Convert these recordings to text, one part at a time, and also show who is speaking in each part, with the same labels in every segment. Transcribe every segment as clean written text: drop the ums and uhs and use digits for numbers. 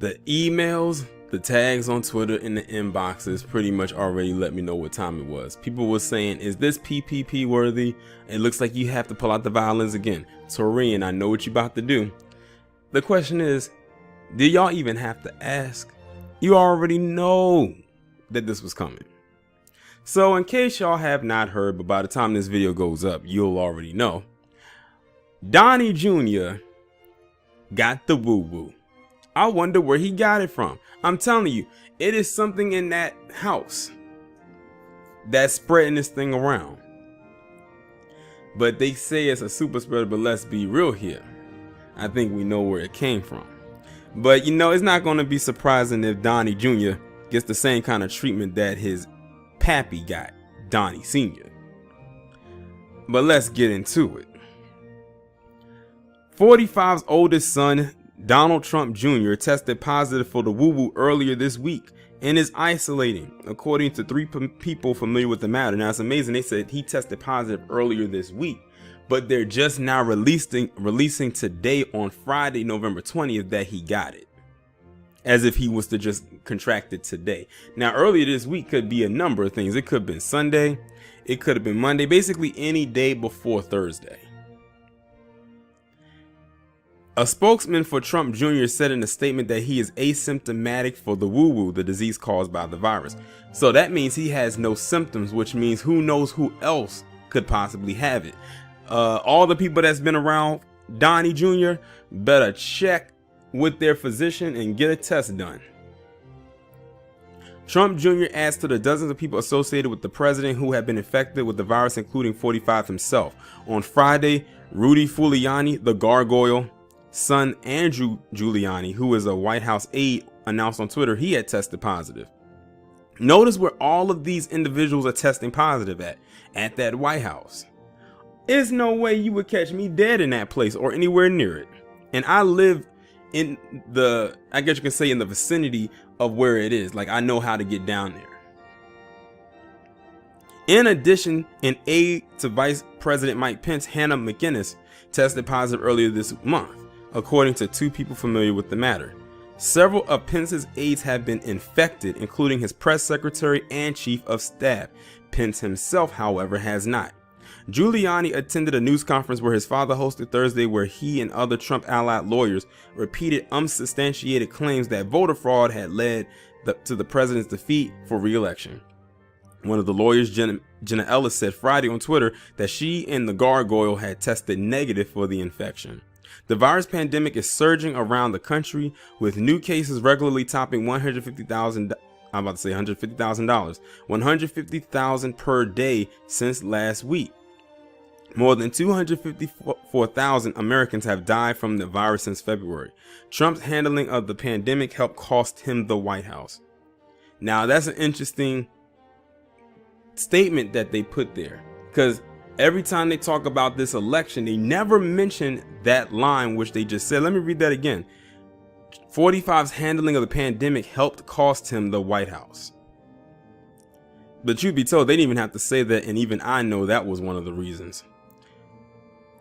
Speaker 1: The emails, the tags on Twitter, and the inboxes pretty much already let me know what time it was. People were saying, is this PPP worthy? It looks like you have to pull out the violins again. Torian, I know what you're about to do. The question is, do y'all even have to ask? You already know that this was coming. So in case y'all have not heard, but by the time this video goes up, you'll already know. Donny Jr. got the woo-woo. I wonder where he got it from. I'm telling you, it is something in that house that's spreading this thing around. But they say it's a super spreader, but let's be real here. I think we know where it came from. But you know, it's not going to be surprising if Donny Jr. gets the same kind of treatment that his pappy got, Donny Sr. But let's get into it. 45's oldest son, Donald Trump Jr. tested positive for the woo-woo earlier this week and is isolating, according to 3 people familiar with the matter. Now it's amazing, they said he tested positive earlier this week, but they're just now releasing today on Friday, November 20th, that he got it, as if he was to just contract it today. Now earlier this week could be a number of things. It could have been Sunday, it could have been Monday, basically any day before Thursday. A spokesman for Trump Jr. said in a statement that he is asymptomatic for the woo-woo, the disease caused by the virus. So that means he has no symptoms, which means who knows who else could possibly have it. All the people that's been around Donny Jr. better check with their physician and get a test done. Trump Jr. adds to the dozens of people associated with the president who have been infected with the virus, including 45 himself. On Friday, Rudy Giuliani, the gargoyle, son Andrew Giuliani, who is a White House aide, announced on Twitter he had tested positive. Notice where all of these individuals are testing positive at that White House. There's no way you would catch me dead in that place or anywhere near it. And I live in the, I guess you can say, in the vicinity of where it is. Like, I know how to get down there. In addition, an aide to Vice President Mike Pence, Hannah McInnes, tested positive earlier this month, according to 2 people familiar with the matter. Several of Pence's aides have been infected, including his press secretary and chief of staff. Pence himself, however, has not. Giuliani attended a news conference where his father hosted Thursday, where he and other Trump allied lawyers repeated unsubstantiated claims that voter fraud had led to the president's defeat for re-election. One of the lawyers, Jenna Ellis, said Friday on Twitter that she and the gargoyle had tested negative for the infection. The virus pandemic is surging around the country, with new cases regularly topping $150,000. I'm about to say $150,000, 150,000 per day since last week. More than 254,000 Americans have died from the virus since February. Trump's handling of the pandemic helped cost him the White House. Now that's an interesting statement that they put there, because every time they talk about this election, they never mention that line which they just said. Let me read that again. 45's handling of the pandemic helped cost him the White House. But truth be told, they didn't even have to say that, and even I know that was one of the reasons.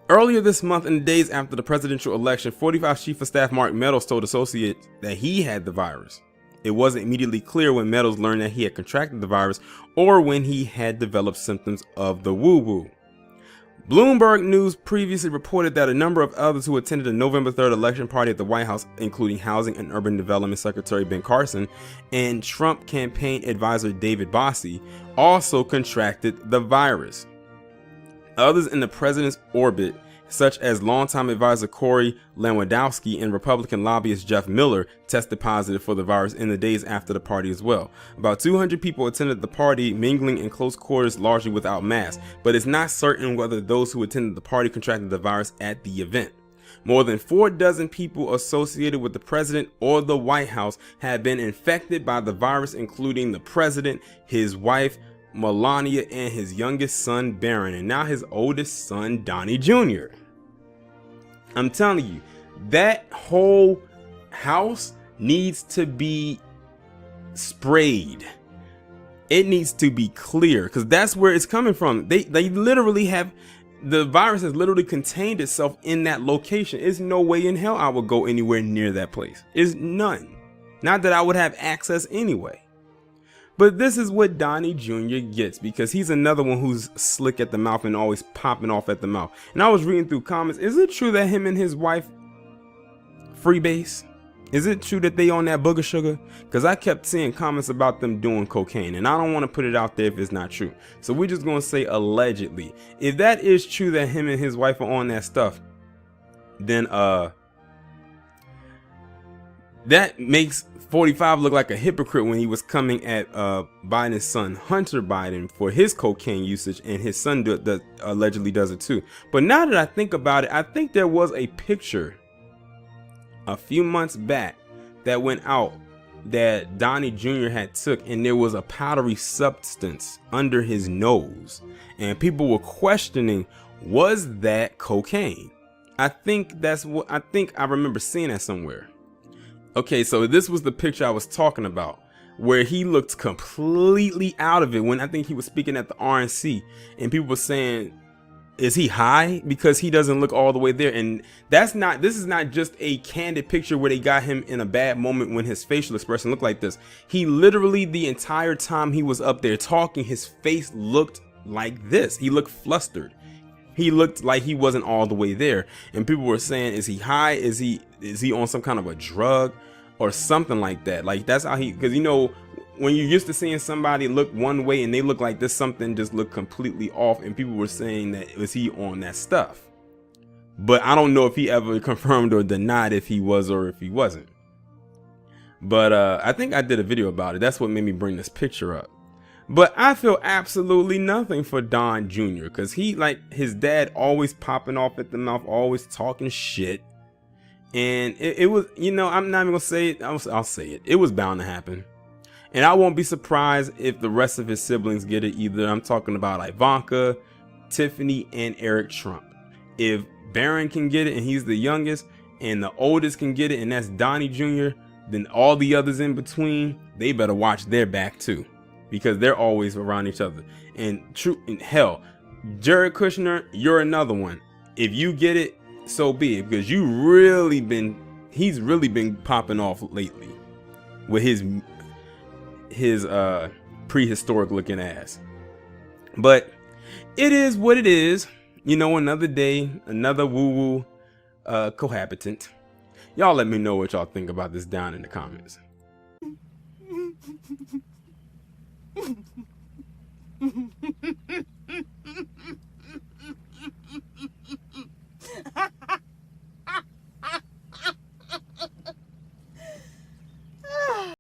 Speaker 1: Earlier this month, in the days after the presidential election, 45 Chief of Staff Mark Meadows told associates that he had the virus. It wasn't immediately clear when Meadows learned that he had contracted the virus or when he had developed symptoms of the woo-woo. Bloomberg News previously reported that a number of others who attended the November 3rd election party at the White House, including Housing and Urban Development Secretary Ben Carson and Trump campaign advisor David Bossie, also contracted the virus. Others in the president's orbit, such as longtime advisor Corey Lewandowski and Republican lobbyist Jeff Miller, tested positive for the virus in the days after the party as well. About 200 people attended the party, mingling in close quarters, largely without masks, but it's not certain whether those who attended the party contracted the virus at the event. More than 4 dozen people associated with the president or the White House have been infected by the virus, including the president, his wife Melania, and his youngest son Barron, and now his oldest son Donny Jr. I'm telling you, that whole house needs to be sprayed. It needs to be clear, because that's where it's coming from. They literally have, the virus has literally contained itself in that location. There's no way in hell I would go anywhere near that place. There's none. Not that I would have access anyway. But this is what Donny Jr. gets, because he's another one who's slick at the mouth and always popping off at the mouth. And I was reading through comments. Is it true that him and his wife freebase? Is it true that they on that booger sugar? Because I kept seeing comments about them doing cocaine, and I don't want to put it out there if it's not true. So we're just going to say allegedly. If that is true that him and his wife are on that stuff, then that makes 45 look like a hypocrite when he was coming at Biden's son Hunter Biden for his cocaine usage, and his son allegedly does it too. But now that I think about it, I think there was a picture a few months back that went out that Donny Jr. had took, and there was a powdery substance under his nose, and people were questioning, was that cocaine? I think I remember seeing that somewhere. Okay, so this was the picture I was talking about, where he looked completely out of it when I think he was speaking at the RNC, and people were saying, is he high? Because he doesn't look all the way there. And this is not just a candid picture where they got him in a bad moment when his facial expression looked like this. He literally, the entire time he was up there talking, his face looked like this. He looked flustered. He looked like he wasn't all the way there. And people were saying, is he high? Is he on some kind of a drug or something like that? Like, that's how because you know, when you're used to seeing somebody look one way and they look like this, something just looked completely off, and people were saying that was he on that stuff. But I don't know if he ever confirmed or denied if he was or if he wasn't. But I think I did a video about it. That's what made me bring this picture up. But I feel absolutely nothing for Don Jr. because he, like his dad, always popping off at the mouth, always talking shit. And it was, you know, I'm not even gonna say it. I'll say it. It was bound to happen. And I won't be surprised if the rest of his siblings get it either. I'm talking about Ivanka, Tiffany, and Eric Trump. If Barron can get it and he's the youngest, and the oldest can get it and that's Donny Jr., then all the others in between, they better watch their back too, because they're always around each other. And hell, Jared Kushner, you're another one. If you get it, so be it, because he's really been popping off lately with his prehistoric looking ass. But it is what it is, you know. Another day, another woo-woo cohabitant. Y'all let me know what y'all think about this down in the comments.